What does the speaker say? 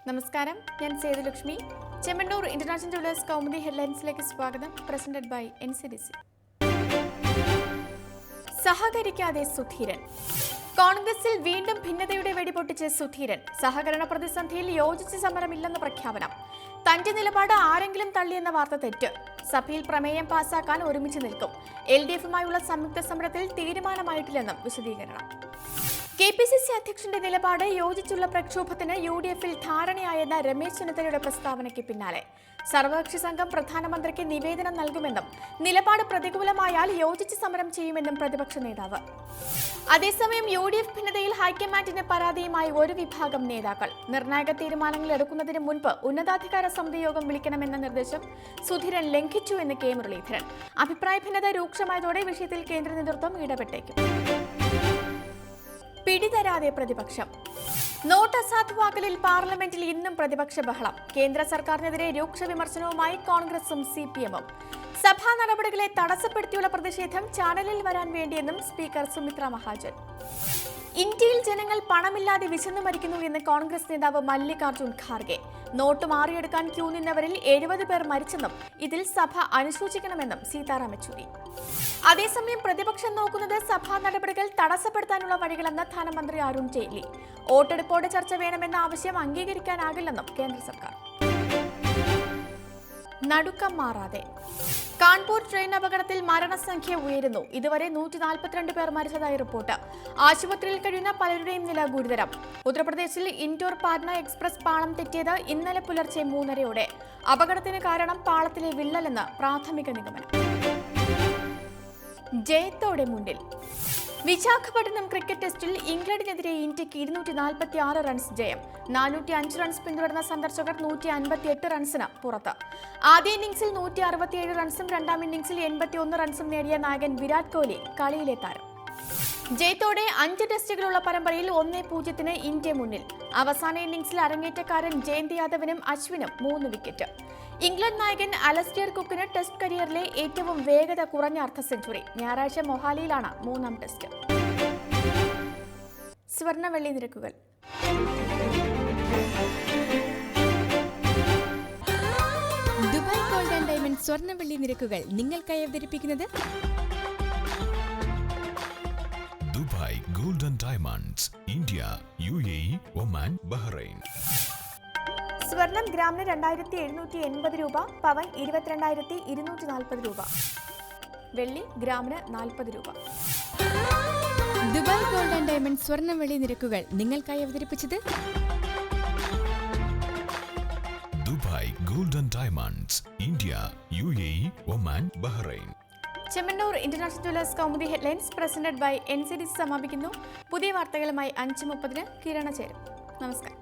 നമസ്കാരം, ഞാൻ Sethulakshmi. Chemmanur international jewellers Kaumudi ഹെഡ്ലൈൻസിലേക്ക് സ്വാഗതം. Presented by NCDC. സഹകരിക്കാതെ സുധീരൻ. കോൺഗ്രസിൽ വീണ്ടും ഭിന്നതയുടെ വെടിപൊട്ടിച്ച് സുധീരൻ. സഹകരണ പ്രതിസന്ധിയിൽ യോജിച്ച സമരമില്ലെന്ന് പ്രഖ്യാപനം. തന്റെ നിലപാട് ആരെങ്കിലും തള്ളിയെന്ന വാർത്ത തെറ്റ്. സഭയിൽ പ്രമേയം പാസാക്കാൻ ഒരുമിച്ച് നിൽക്കും. LDF-യുമായുള്ള സംയുക്ത സമരത്തിൽ തീരുമാനമായിട്ടില്ലെന്നും വിശദീകരണം. KPCC അധ്യക്ഷന്റെ നിലപാട് യോജിച്ചുള്ള പ്രക്ഷോഭത്തിന് UDF-ൽ ധാരണയായെന്ന രമേശ് ചെന്നിത്തലയുടെ പ്രസ്താവനയ്ക്ക് പിന്നാലെ സർവകക്ഷി സംഘം പ്രധാനമന്ത്രിക്ക് നിവേദനം നൽകുമെന്നും നിലപാട് പ്രതികൂലമായാൽ യോജിച്ച് സമരം ചെയ്യുമെന്നും പ്രതിപക്ഷ നേതാവ്. അതേസമയം UDF ഭിന്നതയിൽ ഹൈക്കമാൻഡിന് പരാതിയുമായി ഒരു വിഭാഗം നേതാക്കൾ. നിർണായക തീരുമാനങ്ങൾ എടുക്കുന്നതിന് മുൻപ് ഉന്നതാധികാര സമിതി യോഗം വിളിക്കണമെന്ന നിർദ്ദേശം സുധീരൻ ലംഘിച്ചു എന്ന് K. മുരളീധരൻ. അഭിപ്രായ ഭിന്നത രൂക്ഷമായതോടെ വിഷയത്തിൽ കേന്ദ്ര നേതൃത്വം ഇടപെട്ടേക്കും. പിടിതരാതെ പ്രതിപക്ഷം. നോട്ട് അസാധുവാക്കലിൽ പാർലമെന്റിൽ ഇന്നും പ്രതിപക്ഷ ബഹളം. കേന്ദ്ര സർക്കാരിനെതിരെ രൂക്ഷ വിമർശനവുമായി കോൺഗ്രസും CPM-ഉം. സഭാ നടപടികളെ തടസ്സപ്പെടുത്തിയുള്ള പ്രതിഷേധം ചാനലിൽ വരാൻ വേണ്ടിയെന്നും സ്പീക്കർ സുമിത്ര മഹാജൻ. ഇന്ത്യയിൽ ജനങ്ങൾ പണമില്ലാതെ വിശന്നു മരിക്കുന്നു എന്ന് കോൺഗ്രസ് നേതാവ് മല്ലികാർജുൻ ഖാർഗെ. നോട്ട് മാറിയെടുക്കാൻ ക്യൂ നിന്നവരിൽ 70 പേർ മരിച്ചെന്നും ഇതിൽ സഭ അനുശോചിക്കണമെന്നും സീതാറാം യെച്ചൂരി. അതേസമയം പ്രതിപക്ഷം നോക്കുന്നത് സഭാ നടപടികൾ തടസ്സപ്പെടുത്താനുള്ള വഴികളെന്ന് ധനമന്ത്രി അരുൺ ജെയ്റ്റ്ലി. വോട്ടെടുപ്പോടെ ചർച്ച വേണമെന്ന ആവശ്യം അംഗീകരിക്കാനാകില്ലെന്നും കേന്ദ്ര സർക്കാർ. നടുക്കം മാറാതെ. കാൺപൂർ ട്രെയിൻ അപകടത്തിൽ മരണസംഖ്യ ഉയരുന്നു. ഇതുവരെ 142 പേർ മരിച്ചതായി റിപ്പോർട്ട്. ആശുപത്രിയിൽ കഴിയുന്ന പലരുടെയും നില ഗുരുതരം. ഉത്തർപ്രദേശിൽ ഇൻഡോർ പാറ്റ്ന എക്സ്പ്രസ് പാളം തെറ്റിയത് ഇന്നലെ പുലർച്ചെ 3:30-ഓടെ. അപകടത്തിന് കാരണം പാളത്തിലെ വിള്ളലെന്ന് പ്രാഥമിക നിഗമനം. ജയത്തോടെ മുന്നിൽ. വിശാഖപട്ടണം ക്രിക്കറ്റ് ടെസ്റ്റിൽ ഇംഗ്ലണ്ടിനെതിരെ ഇന്ത്യക്ക് 246 റൺസ് ജയം. 405 റൺസ് പിന്തുടർന്ന സന്ദർശകർ 158 റൺസിന് പുറത്ത്. ആദ്യ ഇന്നിംഗ്സിൽ 167 റൺസും രണ്ടാം ഇന്നിംഗ്സിൽ 81 റൺസും നേടിയ നായകൻ വിരാട് കോഹ്ലി കളിയിലെ താരം. ജയത്തോടെ 5 ടെസ്റ്റുകളുള്ള പരമ്പരയിൽ 1-0 ഇന്ത്യ മുന്നിൽ. അവസാന ഇന്നിംഗ്സിൽ അരങ്ങേറ്റക്കാരൻ ജയന്ത് യാദവിനും അശ്വിനും 3 വിക്കറ്റ്. ഇംഗ്ലണ്ട് നായകൻ അലസ്റ്റർ കുക്കിന് ടെസ്റ്റ് കരിയറിലെ ഏറ്റവും വേഗത കുറഞ്ഞ അർദ്ധ സെഞ്ചുറി. ഞായറാഴ്ച മൊഹാലിയിലാണ് 3-ാം ടെസ്റ്റ്. സ്വർണ്ണ-വെള്ളി നിരക്കുകൾ. ദുബായ് ഗോൾഡ് ആൻഡ് ഡയമണ്ട് സ്വർണ്ണ-വെള്ളി നിരക്കുകൾ നിങ്ങൾക്കായി അവതരിപ്പിക്കുന്നത് Dubai gold and diamonds, India, UAE, Oman, Bahrain. സ്വർണം ഗ്രാമിന് 2780 രൂപ, പവൻ 22,240 രൂപ, വെള്ളി ഗ്രാമിന് 40 രൂപ. ദുബായ് ഗോൾഡ് ആൻഡ് ഡയമണ്ട് സ്വർണ്ണ-വെള്ളി നിരക്കുകൾ നിങ്ങൾക്കായി അവതരിപ്പിച്ചത് Dubai gold and diamonds, India, UAE, Oman, Bahrain. Chemmanur international jewellers Kaumudi headlines presented by NCDC സമാപിക്കുന്നു. പുതിയ വാർത്തകളുമായി 5:30-ന് കിരണ ചേരും. നമസ്കാരം.